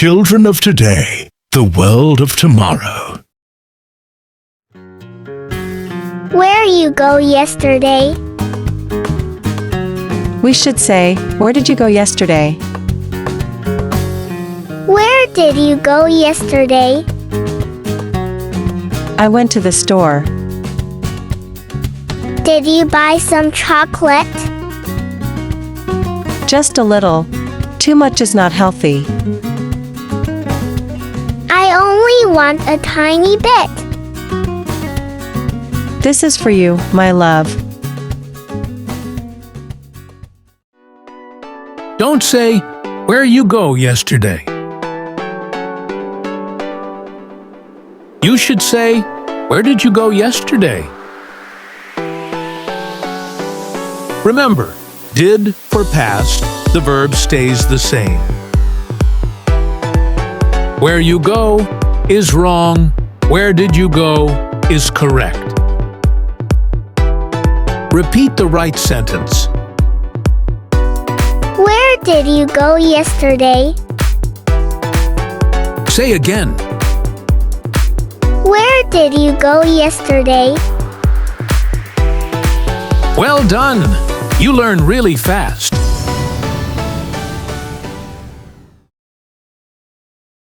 children of today, the world of tomorrow. Where you go yesterday? We should say, where did you go yesterday? Where did you go yesterday? I went to the store. Did you buy some chocolate? Just a little. Too much is not healthy. I only want a tiny bit. This is for you, my love. Don't say, where you go yesterday. You should say, where did you go yesterday? Remember, did for past, the verb stays the same. Where you go is wrong. Where did you go is correct. Repeat the right sentence. Where did you go yesterday? Say again. Where did you go yesterday? Well done! You learn really fast.